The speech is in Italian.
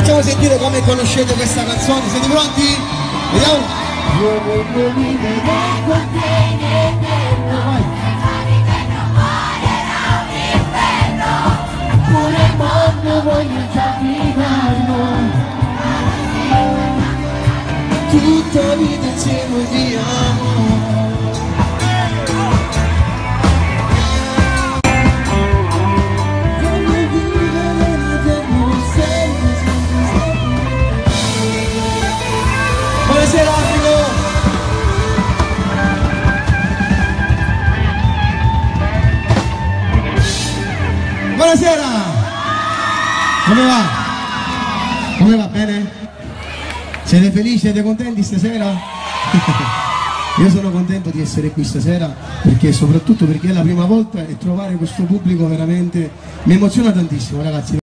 Facciamo sentire come conoscete questa canzone, siete pronti? Vediamo! Io voglio vivere con te in eterno, la vita non morirà un inferno, pure il mondo voglio già viverlo, Tutta vita insieme viviamo. Buonasera Africo! Buonasera! Come va? Come va? Bene? Siete felici? Siete contenti stasera? Io sono contento di essere qui stasera perché soprattutto perché è la prima volta e trovare questo pubblico veramente mi emoziona tantissimo, ragazzi.